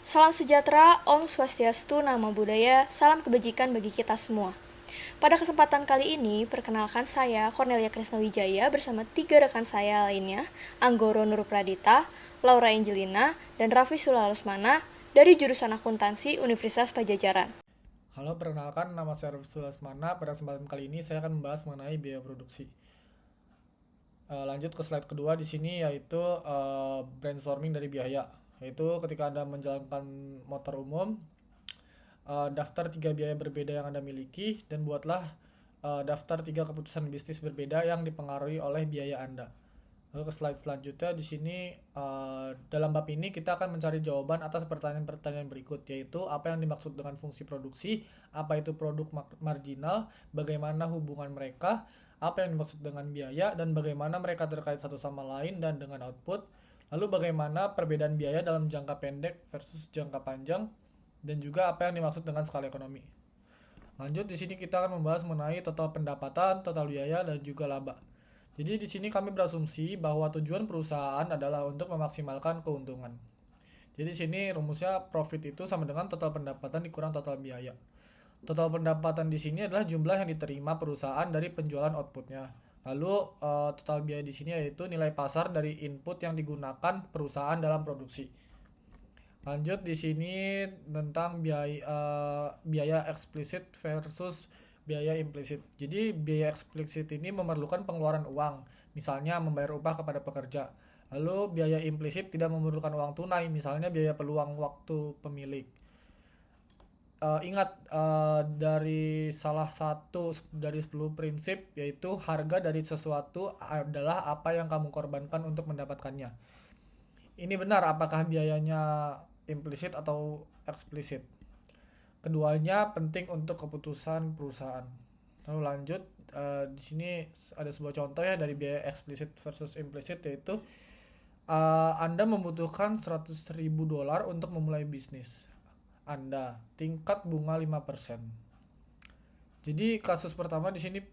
Salam sejahtera, Om Swastiastu, Namo Buddhaya, salam kebajikan bagi kita semua. Pada kesempatan kali ini, perkenalkan saya Cornelia Krisnawijaya bersama 3 rekan saya lainnya, Anggoro Nur Pradita, Laura Angelina, dan Raffi Sulalesmana dari jurusan Akuntansi Universitas Pajajaran. Halo, perkenalkan nama saya Rufus Sulasmana. Pada kesempatan kali ini saya akan membahas mengenai biaya produksi. Lanjut ke slide kedua di sini yaitu brainstorming dari biaya. Yaitu ketika Anda menjalankan motor umum, daftar 3 biaya berbeda yang Anda miliki dan buatlah daftar 3 keputusan bisnis berbeda yang dipengaruhi oleh biaya Anda. Lalu ke slide selanjutnya di sini dalam bab ini kita akan mencari jawaban atas pertanyaan-pertanyaan berikut, yaitu apa yang dimaksud dengan fungsi produksi, apa itu produk marginal, bagaimana hubungan mereka, apa yang dimaksud dengan biaya, dan bagaimana mereka terkait satu sama lain dan dengan output. Lalu bagaimana perbedaan biaya dalam jangka pendek versus jangka panjang, dan juga apa yang dimaksud dengan skala ekonomi. Lanjut di sini kita akan membahas mengenai total pendapatan, total biaya, dan juga laba. Jadi di sini kami berasumsi bahwa tujuan perusahaan adalah untuk memaksimalkan keuntungan. Jadi di sini rumusnya profit itu sama dengan total pendapatan dikurang total biaya. Total pendapatan di sini adalah jumlah yang diterima perusahaan dari penjualan outputnya. Lalu total biaya di sini yaitu nilai pasar dari input yang digunakan perusahaan dalam produksi. Lanjut di sini tentang biaya eksplisit versus biaya implisit. Jadi biaya eksplisit ini memerlukan pengeluaran uang, misalnya membayar upah kepada pekerja. Lalu biaya implisit tidak memerlukan uang tunai, misalnya biaya peluang waktu pemilik. Ingat dari salah satu dari 10 prinsip yaitu harga dari sesuatu adalah apa yang kamu korbankan untuk mendapatkannya. Ini benar apakah biayanya implisit atau eksplisit. Keduanya penting untuk keputusan perusahaan. Lalu lanjut, di sini ada sebuah contoh ya dari biaya eksplisit versus implisit, yaitu Anda membutuhkan $100.000 untuk memulai bisnis Anda, tingkat bunga 5%. Jadi kasus pertama di sini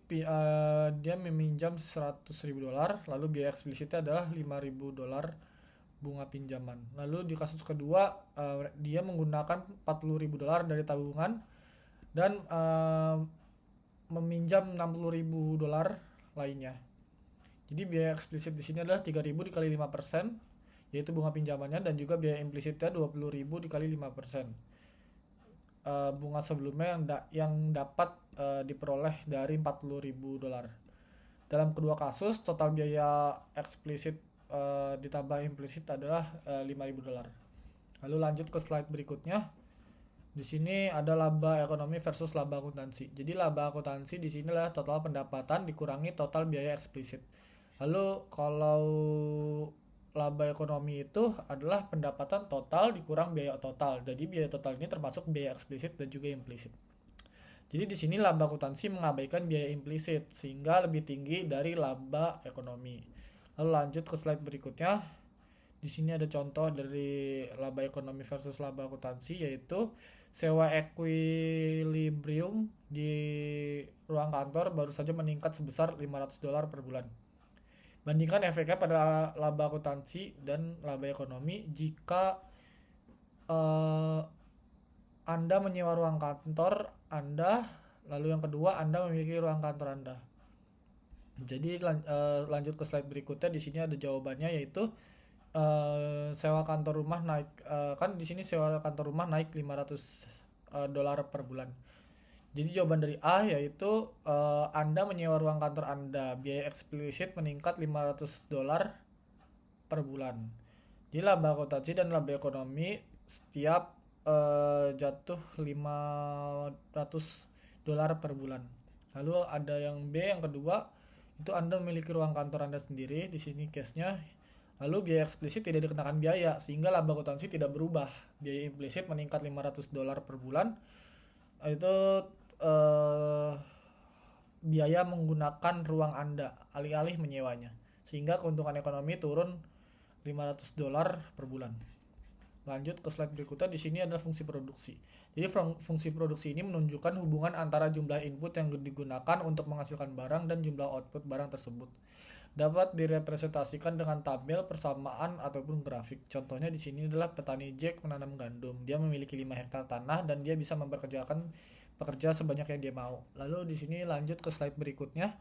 dia meminjam $100.000, lalu biaya eksplisitnya adalah $5.000 bunga pinjaman. Lalu di kasus kedua dia menggunakan $40.000 dari tabungan dan meminjam $60.000 lainnya. Jadi biaya eksplisit di sini adalah 3.000 dikali 5%, yaitu bunga pinjamannya, dan juga biaya implisitnya 20.000 dikali 5%. Bunga sebelumnya yang dapat diperoleh dari $40.000. Dalam kedua kasus, total biaya eksplisit ditambah implisit adalah $5.000. Lalu lanjut ke slide berikutnya. Di sini ada laba ekonomi versus laba akuntansi. Jadi laba akuntansi di sini adalah total pendapatan dikurangi total biaya eksplisit. Lalu kalau laba ekonomi itu adalah pendapatan total dikurang biaya total. Jadi biaya total ini termasuk biaya eksplisit dan juga implisit. Jadi di sini laba akuntansi mengabaikan biaya implisit sehingga lebih tinggi dari laba ekonomi. Lalu lanjut ke slide berikutnya. Di sini ada contoh dari laba ekonomi versus laba akuntansi, yaitu sewa equilibrium di ruang kantor baru saja meningkat sebesar $500 per bulan. Bandingkan efeknya pada laba akuntansi dan laba ekonomi jika Anda menyewa ruang kantor Anda, lalu yang kedua Anda memiliki ruang kantor Anda. Jadi lanjut ke slide berikutnya. Di sini ada jawabannya, yaitu sewa kantor rumah naik, kan di sini sewa kantor rumah naik $500 per bulan. Jadi jawaban dari A yaitu Anda menyewa ruang kantor Anda, biaya eksplisit meningkat $500 per bulan. Jadi laba akuntansi dan laba ekonomi setiap jatuh $500 per bulan. Lalu ada yang B, yang kedua itu Anda memiliki ruang kantor Anda sendiri. Di sini case-nya. Lalu biaya eksplisit tidak dikenakan biaya sehingga laba akuntansi tidak berubah. Biaya implisit meningkat $500 per bulan. Itu biaya menggunakan ruang Anda alih-alih menyewanya, sehingga keuntungan ekonomi turun $500 per bulan. Lanjut ke slide berikutnya. Di sini adalah fungsi produksi. Jadi fungsi produksi ini menunjukkan hubungan antara jumlah input yang digunakan untuk menghasilkan barang dan jumlah output barang tersebut. dapat direpresentasikan dengan tabel, persamaan, ataupun grafik. Contohnya di sini adalah petani Jack menanam gandum. Dia memiliki 5 hektar tanah dan dia bisa memperkerjakan pekerja sebanyak yang dia mau. Lalu di sini lanjut ke slide berikutnya.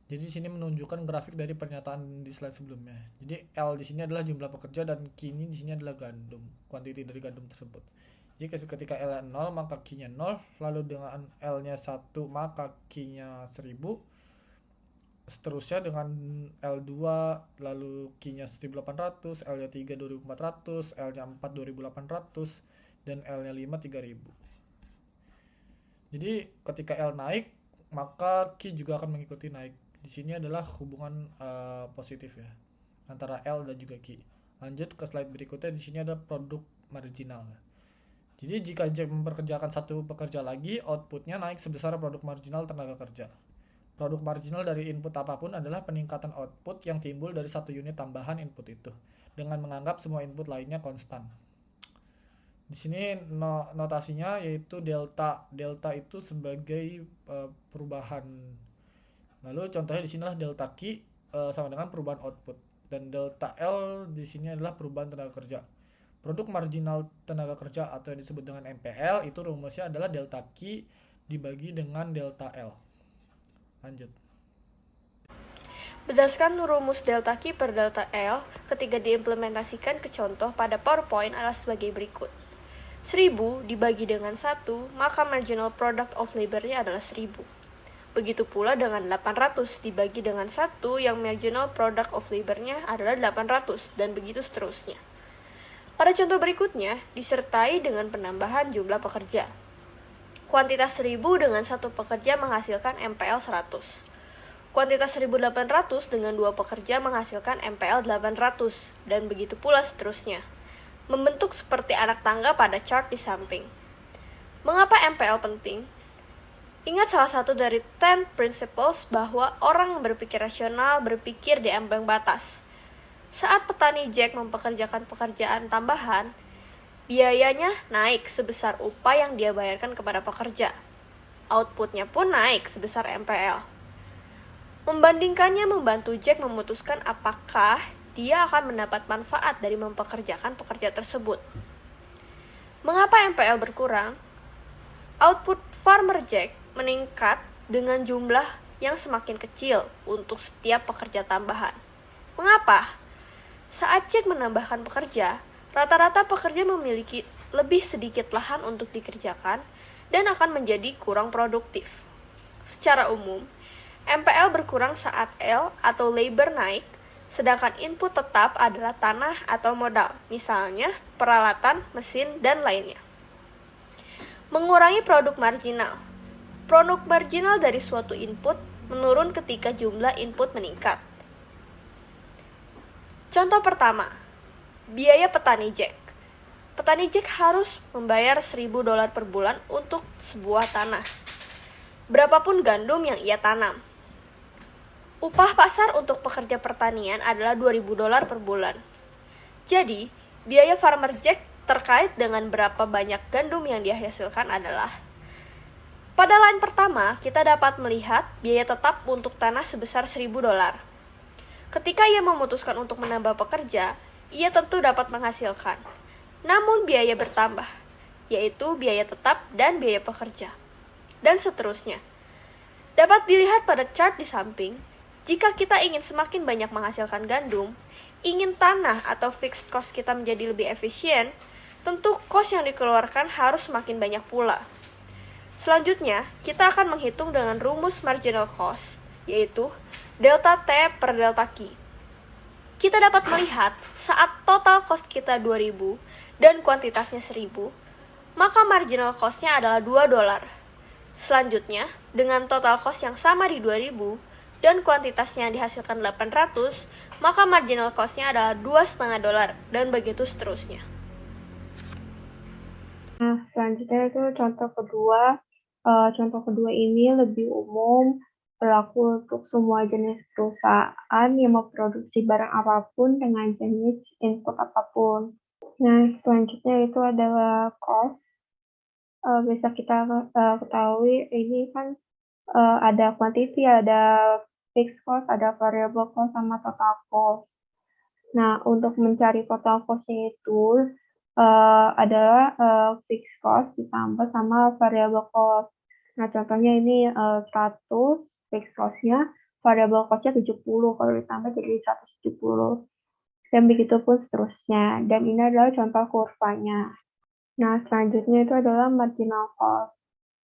Jadi di sini menunjukkan grafik dari pernyataan di slide sebelumnya. Jadi L di sini adalah jumlah pekerja dan Q ini di sini adalah gandum, kuantiti dari gandum tersebut. Jadi ketika L-nya 0 maka Q-nya 0, lalu dengan L-nya 1 maka Q-nya 1000, seterusnya dengan L2 lalu Q-nya 1800, L-nya 3 2400, L-nya 4 2800 dan L-nya 5 3000. Jadi ketika L naik maka Q juga akan mengikuti naik. Di sini adalah hubungan positif ya antara L dan juga Q. Lanjut ke slide berikutnya, di sini ada produk marginal. Jadi jika Jack memperkerjakan satu pekerja lagi, outputnya naik sebesar produk marginal tenaga kerja. Produk marginal dari input apapun adalah peningkatan output yang timbul dari satu unit tambahan input itu, dengan menganggap semua input lainnya konstan. Di sini notasinya yaitu delta. Delta itu sebagai perubahan. Lalu contohnya di sinilah delta Q sama dengan perubahan output, dan delta L di sini adalah perubahan tenaga kerja. Produk marginal tenaga kerja atau yang disebut dengan MPL itu rumusnya adalah delta Q dibagi dengan delta L. Lanjut. Berdasarkan rumus delta Q per delta L, ketika diimplementasikan ke contoh pada PowerPoint adalah sebagai berikut. 1000 dibagi dengan 1, maka marginal product of labor-nya adalah 1000. Begitu pula dengan 800 dibagi dengan 1 yang marginal product of labor-nya adalah 800, dan begitu seterusnya. Pada contoh berikutnya, disertai dengan penambahan jumlah pekerja. Kuantitas 1000 dengan satu pekerja menghasilkan MPL 100. Kuantitas 1800 dengan dua pekerja menghasilkan MPL 800, dan begitu pula seterusnya. Membentuk seperti anak tangga pada chart di samping. Mengapa MPL penting? Ingat salah satu dari 10 principles bahwa orang yang berpikir rasional berpikir di ambang batas. Saat petani Jack mempekerjakan pekerjaan tambahan, biayanya naik sebesar upah yang dia bayarkan kepada pekerja. Outputnya pun naik sebesar MPL. Membandingkannya membantu Jack memutuskan apakah dia akan mendapat manfaat dari mempekerjakan pekerja tersebut. Mengapa MPL berkurang? Output farmer Jack meningkat dengan jumlah yang semakin kecil untuk setiap pekerja tambahan. Mengapa? Saat Jack menambahkan pekerja, rata-rata pekerja memiliki lebih sedikit lahan untuk dikerjakan dan akan menjadi kurang produktif. Secara umum, MPL berkurang saat L atau labor naik, sedangkan input tetap adalah tanah atau modal, misalnya peralatan, mesin, dan lainnya. Mengurangi produk marginal. Produk marginal dari suatu input menurun ketika jumlah input meningkat. Contoh pertama, biaya petani Jack. Petani Jack harus membayar $1000 per bulan untuk sebuah tanah. Berapapun gandum yang ia tanam. Upah pasar untuk pekerja pertanian adalah $2000 per bulan. Jadi, biaya farmer Jack terkait dengan berapa banyak gandum yang dia hasilkan adalah: pada line pertama, kita dapat melihat biaya tetap untuk tanah sebesar $1000. Ketika ia memutuskan untuk menambah pekerja, ia tentu dapat menghasilkan. Namun biaya bertambah, yaitu biaya tetap dan biaya pekerja. Dan seterusnya. Dapat dilihat pada chart di samping, jika kita ingin semakin banyak menghasilkan gandum, ingin tanah atau fixed cost kita menjadi lebih efisien, tentu cost yang dikeluarkan harus semakin banyak pula. Selanjutnya, kita akan menghitung dengan rumus marginal cost, yaitu delta T per delta Q. Kita dapat melihat saat total cost kita 2000 dan kuantitasnya 1000, maka marginal cost-nya adalah $2. Selanjutnya, dengan total cost yang sama di 2000 dan kuantitasnya dihasilkan 800, maka marginal cost-nya adalah $2,5, dan begitu seterusnya. Nah, selanjutnya itu contoh kedua. Contoh kedua ini lebih umum, berlaku untuk semua jenis perusahaan yang memproduksi barang apapun dengan jenis input apapun. Nah, selanjutnya itu adalah cost. Bisa kita ketahui ini kan ada quantity, ada fixed cost, ada variable cost, sama total cost. Nah, untuk mencari total cost-nya itu adalah fixed cost ditambah sama variable cost. Nah, contohnya ini 100 fixed cost-nya, variable cost-nya 70, kalau ditambah jadi 170. Dan begitu pun seterusnya. Dan ini adalah contoh kurvanya. Nah, selanjutnya itu adalah marginal cost.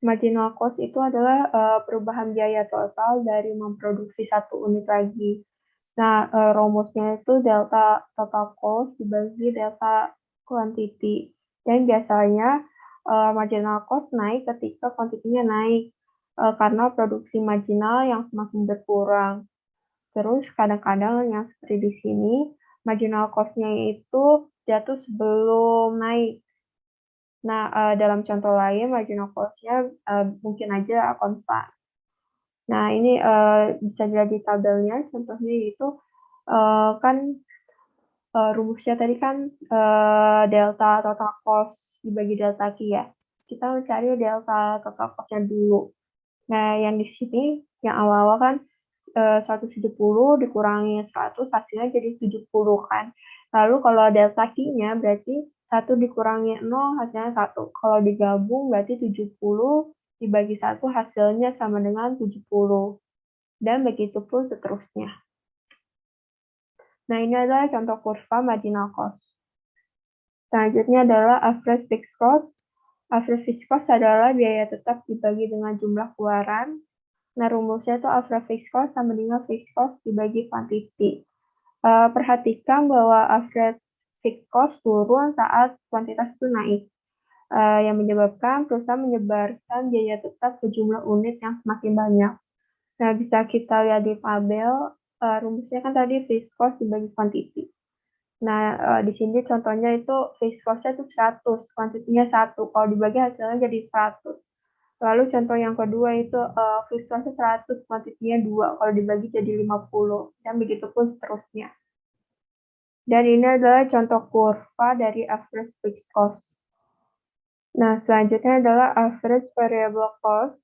Marginal cost itu adalah perubahan biaya total dari memproduksi satu unit lagi. Nah, rumusnya itu delta total cost dibagi delta quantity. Dan biasanya marginal cost naik ketika kuantitinya naik karena produksi marginal yang semakin berkurang. Terus kadang-kadang yang seperti di sini, marginal cost-nya itu jatuh sebelum naik. Nah, dalam contoh lain, marginal cost-nya mungkin aja konstan. Nah, ini bisa jadi tabelnya, contohnya itu kan rumusnya tadi kan delta total cost dibagi delta Q ya. Kita mencari delta total cost-nya dulu. Nah, yang di sini, yang awal-awal kan 170 dikurangi 100, hasilnya jadi 70 kan. Lalu kalau delta Q-nya berarti 1 dikurangi 0, hasilnya 1. Kalau digabung berarti 70 dibagi 1, hasilnya sama dengan 70. Dan begitu pun seterusnya. Nah, ini adalah contoh kurva marginal cost. Selanjutnya adalah average fixed cost. Average fixed cost adalah biaya tetap dibagi dengan jumlah keluaran. Nah, rumusnya itu average fixed cost sama dengan fixed cost dibagi quantity. Perhatikan bahwa average fixed cost turun saat kuantitas itu naik, yang menyebabkan perusahaan menyebarkan biaya tetap ke jumlah unit yang semakin banyak. Nah, bisa kita lihat di tabel, rumusnya kan tadi fixed cost dibagi quantity. Nah, di sini contohnya itu fixed cost-nya itu 100, kuantitinya 1. Kalau dibagi hasilnya jadi 100. Lalu contoh yang kedua itu fixed cost-nya 100, kuantitinya 2. Kalau dibagi jadi 50. Dan begitu pun seterusnya. Dan ini adalah contoh kurva dari average fixed cost. Nah, selanjutnya adalah average variable cost.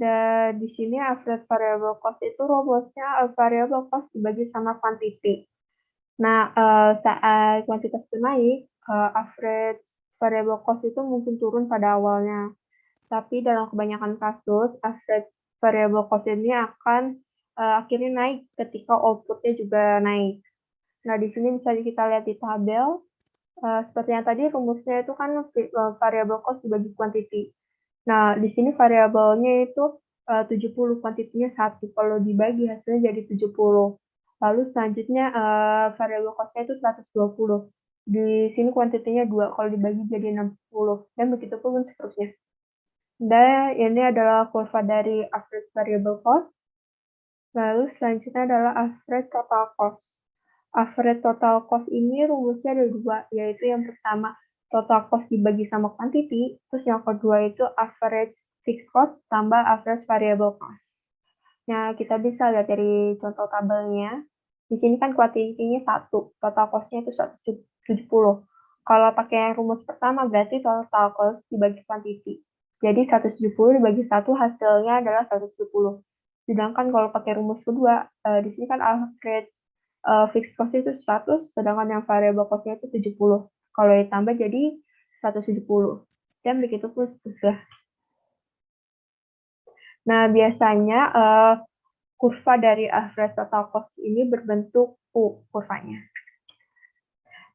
Dan di sini average variable cost itu rumusnya variable cost dibagi sama quantity. Nah, saat kuantitas itu naik, average variable cost itu mungkin turun pada awalnya. Tapi dalam kebanyakan kasus, average variable cost ini akan akhirnya naik ketika output-nya juga naik. Nah, di sini bisa kita lihat di tabel. Seperti yang tadi, rumusnya itu kan variable cost dibagi quantity. Nah, di sini variabelnya itu 70, kuantitinya 1. Kalau dibagi hasilnya jadi 70. Lalu selanjutnya variable cost-nya itu 120. Di sini kuantitinya 2, kalau dibagi jadi 60. Dan begitu pun seterusnya. Dan ini adalah kurva dari average variable cost. Lalu selanjutnya adalah average total cost. Average total cost ini rumusnya ada 2, yaitu yang pertama total cost dibagi sama quantity, terus yang kedua itu average fixed cost tambah average variable cost. Nah, kita bisa lihat dari contoh tabelnya. Di sini kan quantity-nya 1, total cost-nya itu 170. Kalau pakai rumus pertama berarti total cost dibagi quantity. Jadi 170 dibagi 1 hasilnya adalah 170. Sedangkan kalau pakai rumus kedua, di sini kan average fixed cost itu 100, sedangkan yang variable cost-nya itu 70. Kalau ditambah jadi 170. Dan begitu pun seterusnya. Nah, biasanya kurva dari average total cost ini berbentuk U kurvanya.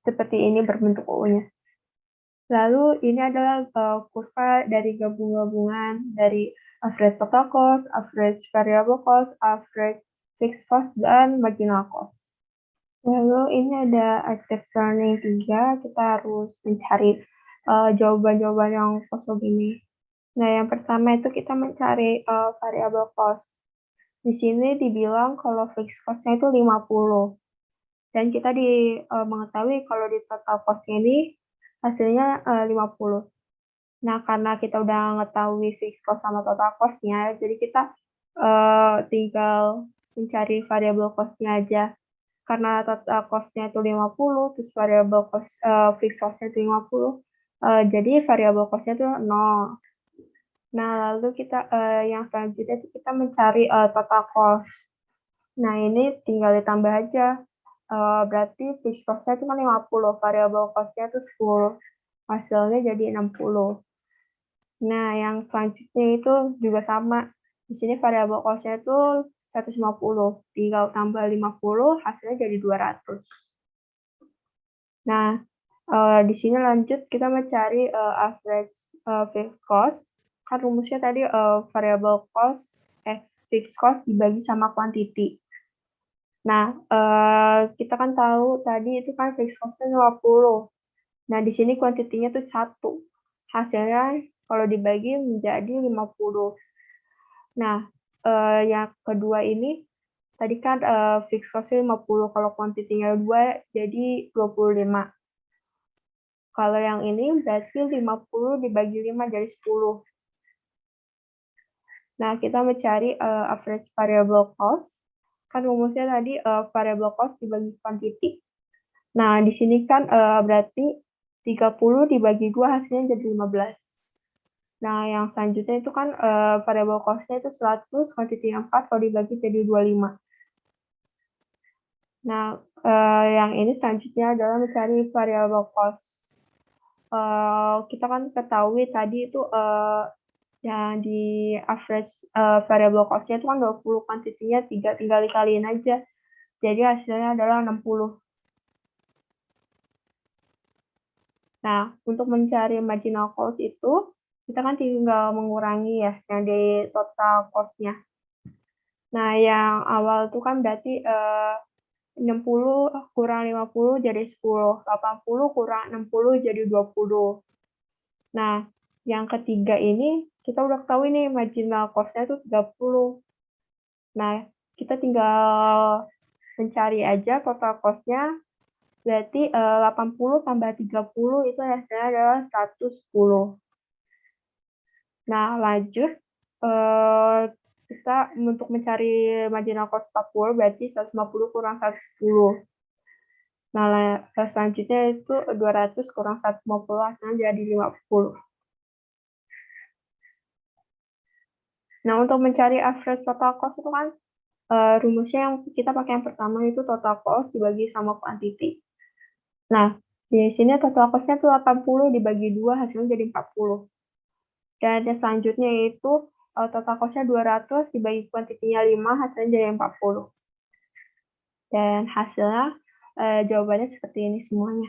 Seperti ini berbentuk U-nya. Lalu ini adalah kurva dari gabung-gabungan dari average total cost, average variable cost, average fixed cost, dan marginal cost. Lalu ini ada active learning 3, kita harus mencari jawaban-jawaban yang kosong ini. Nah, yang pertama itu kita mencari variable cost. Di sini dibilang kalau fixed cost-nya itu 50. Dan kita mengetahui kalau di total cost-nya ini hasilnya 50. Nah, karena kita udah mengetahui fixed cost sama total cost-nya, jadi kita tinggal mencari variable cost-nya aja. Karena total cost-nya itu 50, terus variable cost, fixed cost-nya itu 50, jadi variable cost-nya itu 0. Nah, lalu kita yang selanjutnya itu kita mencari total cost. Nah, ini tinggal ditambah aja. Berarti fixed cost-nya itu kan 50, variable cost-nya itu 10. Hasilnya jadi 60. Nah, yang selanjutnya itu juga sama. Di sini variable cost-nya itu 150. Tinggal tambah 50, hasilnya jadi 200. Nah, di sini lanjut kita mencari average fixed cost. Kan rumusnya tadi variable cost, fixed cost dibagi sama quantity. Nah, kita kan tahu tadi itu kan fixed cost-nya 50. Nah, di sini kuantitinya tuh 1. Hasilnya kalau dibagi menjadi 50. Nah, yang kedua ini tadi kan fixed cost-nya 50, kalau kuantitinya 2 jadi 25. Kalau yang ini berarti 50 dibagi 5 jadi 10. Nah, kita mencari average variable cost. Kan rumusnya tadi variable cost dibagi quantity. Nah, di sini kan berarti 30 dibagi 2 hasilnya jadi 15. Nah, yang selanjutnya itu kan variable cost-nya itu 100, quantity 4, kalau dibagi jadi 25. Nah, yang ini selanjutnya adalah mencari variable cost. Kita kan ketahui tadi itu yang di average variable cost-nya itu kan 20, quantity-nya 3, tinggal dikaliin aja. Jadi hasilnya adalah 60. Nah, untuk mencari marginal cost itu, kita kan tinggal mengurangi ya, yang di total cost-nya. Nah, yang awal itu kan berarti 60 kurang 50 jadi 10, 80 kurang 60 jadi 20. Nah, yang ketiga ini, kita udah tahu ini marginal cost-nya itu 30. Nah, kita tinggal mencari aja total cost-nya, berarti 80 tambah 30 itu hasilnya adalah 110. Nah, lanjut, kita untuk mencari marginal cost 40, berarti 150 kurang 110. Nah, selanjutnya itu 200 kurang 150, hasilnya jadi 50. Nah, untuk mencari average total cost itu kan rumusnya yang kita pakai yang pertama itu total cost dibagi sama quantity. Nah, di sini total cost-nya itu 80 dibagi 2 hasilnya jadi 40. Dan yang selanjutnya itu total cost-nya 200 dibagi quantity-nya 5 hasilnya jadi 40. Dan hasilnya jawabannya seperti ini semuanya.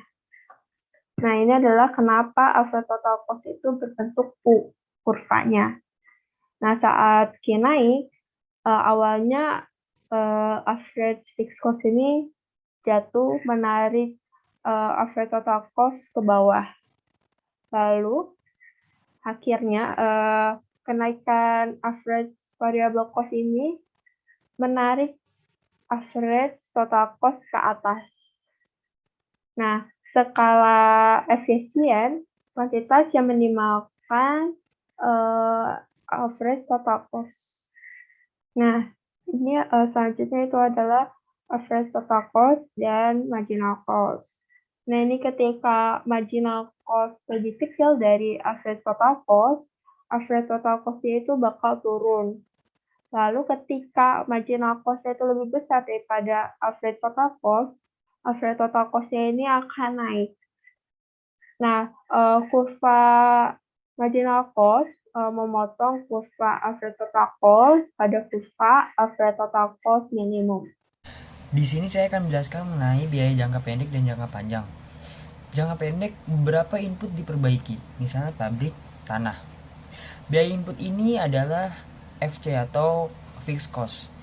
Nah, ini adalah kenapa average total cost itu berbentuk U kurvanya. Nah, saat Q naik, awalnya average fixed cost ini jatuh menarik average total cost ke bawah. Lalu, akhirnya kenaikan average variable cost ini menarik average total cost ke atas. Nah, skala efisien, kuantitas yang minimalkan average total cost. Nah, ini selanjutnya itu adalah average total cost dan marginal cost. Nah, ini ketika marginal cost lebih kecil dari average total cost-nya itu bakal turun. Lalu ketika marginal cost-nya itu lebih besar daripada average total cost-nya ini akan naik. Nah, kurva marginal cost memotong kurva average total cost pada kurva average total cost minimum. Di sini saya akan menjelaskan mengenai biaya jangka pendek dan jangka panjang. Jangka pendek, beberapa input diperbaiki, misalnya pabrik, tanah. Biaya input ini adalah FC atau fixed cost.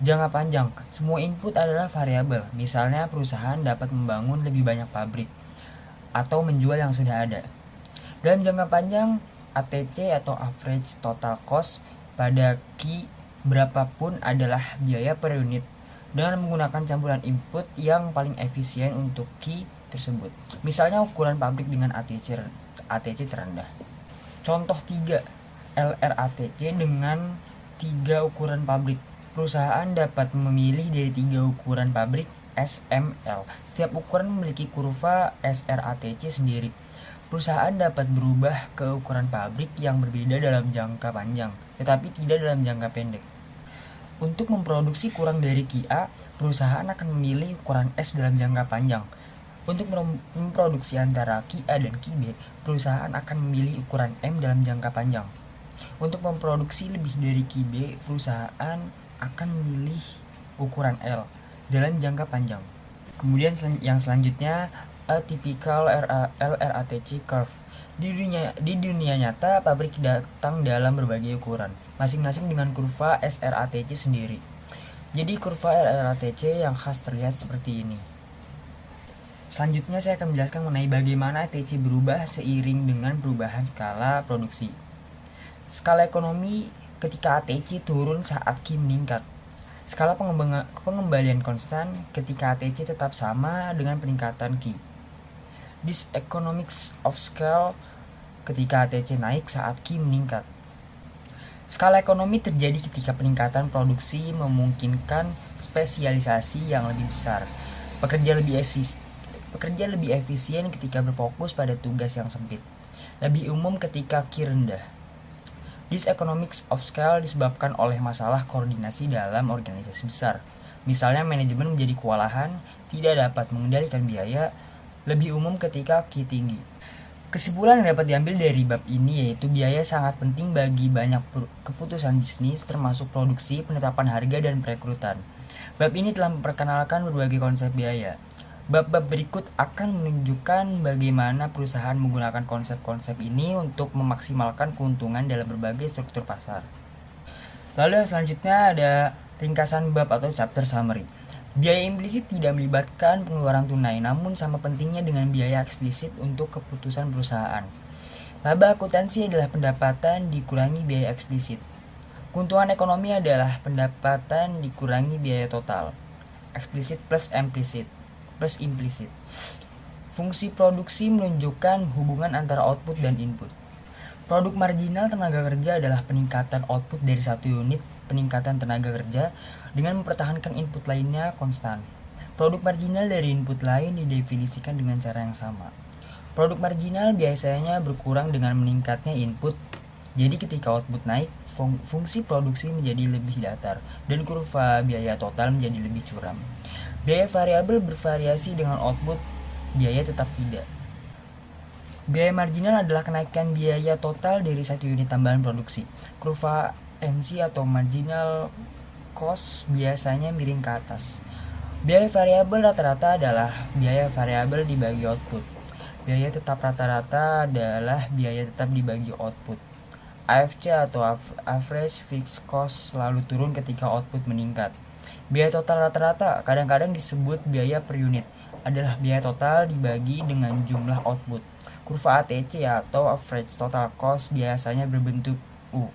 Jangka panjang, semua input adalah variabel, misalnya perusahaan dapat membangun lebih banyak pabrik atau menjual yang sudah ada. Dan jangka panjang, ATC atau average total cost pada Q berapapun adalah biaya per unit dengan menggunakan campuran input yang paling efisien untuk Q tersebut. Misalnya ukuran pabrik dengan ATC terendah. Contoh 3, LRATC dengan 3 ukuran pabrik. Perusahaan dapat memilih dari 3 ukuran pabrik SML. Setiap ukuran memiliki kurva SRATC sendiri. Perusahaan dapat berubah ke ukuran pabrik yang berbeda dalam jangka panjang, tetapi tidak dalam jangka pendek. Untuk memproduksi kurang dari QA, perusahaan akan memilih ukuran S dalam jangka panjang. Untuk memproduksi antara QA dan QB, perusahaan akan memilih ukuran M dalam jangka panjang. Untuk memproduksi lebih dari QB, perusahaan akan memilih ukuran L dalam jangka panjang. Kemudian yang selanjutnya, a typical LRATC curve. Di dunia nyata, pabrik datang dalam berbagai ukuran, masing-masing dengan kurva SRATC sendiri. Jadi kurva LRATC yang khas terlihat seperti ini. Selanjutnya saya akan menjelaskan mengenai bagaimana ATC berubah seiring dengan perubahan skala produksi. Skala ekonomi ketika ATC turun saat Q meningkat. Skala pengembalian konstan ketika ATC tetap sama dengan peningkatan Q. This economics of scale ketika ATC naik saat Q meningkat. Skala ekonomi terjadi ketika peningkatan produksi memungkinkan spesialisasi yang lebih besar. Pekerja lebih efisien ketika berfokus pada tugas yang sempit. Lebih umum ketika Q rendah. This economics of scale disebabkan oleh masalah koordinasi dalam organisasi besar. Misalnya manajemen menjadi kewalahan, tidak dapat mengendalikan biaya, lebih umum ketika Q tinggi. Kesimpulan yang dapat diambil dari bab ini yaitu biaya sangat penting bagi banyak keputusan bisnis termasuk produksi, penetapan harga, dan perekrutan. Bab ini telah memperkenalkan berbagai konsep biaya. Bab-bab berikut akan menunjukkan bagaimana perusahaan menggunakan konsep-konsep ini untuk memaksimalkan keuntungan dalam berbagai struktur pasar. Lalu yang selanjutnya ada ringkasan bab atau chapter summary. Biaya implisit tidak melibatkan pengeluaran tunai, namun sama pentingnya dengan biaya eksplisit untuk keputusan perusahaan. Laba akuntansi adalah pendapatan dikurangi biaya eksplisit. Keuntungan ekonomi adalah pendapatan dikurangi biaya total. Eksplisit plus implisit. Fungsi produksi menunjukkan hubungan antara output dan input. Produk marginal tenaga kerja adalah peningkatan output dari satu unit peningkatan tenaga kerja dengan mempertahankan input lainnya konstan. Produk marginal dari input lain didefinisikan dengan cara yang sama. Produk marginal biasanya berkurang dengan meningkatnya input. Jadi ketika output naik, fungsi produksi menjadi lebih datar dan kurva biaya total menjadi lebih curam. Biaya variabel bervariasi dengan output, biaya tetap tidak. Biaya marginal adalah kenaikan biaya total dari satu unit tambahan produksi. Kurva MC atau marginal cost biasanya miring ke atas. Biaya variabel rata-rata adalah biaya variabel dibagi output. Biaya tetap rata-rata adalah biaya tetap dibagi output. AFC atau average fixed cost selalu turun ketika output meningkat. Biaya total rata-rata kadang-kadang disebut biaya per unit adalah biaya total dibagi dengan jumlah output. Kurva ATC atau average total cost biasanya berbentuk U.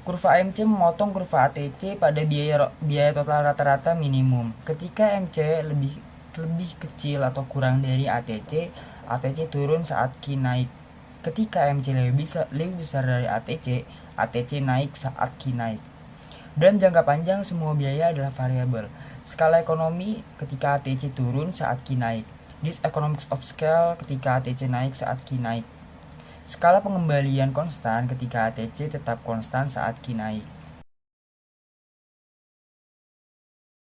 Kurva MC memotong kurva ATC pada biaya total rata-rata minimum. Ketika MC lebih kecil atau kurang dari ATC turun saat Q naik. Ketika MC lebih besar dari ATC naik saat Q naik. Dan jangka panjang semua biaya adalah variabel. Skala ekonomi ketika ATC turun saat Q naik. This economics of scale ketika ATC naik saat Q naik. Skala pengembalian konstan ketika ATC tetap konstan saat Q naik.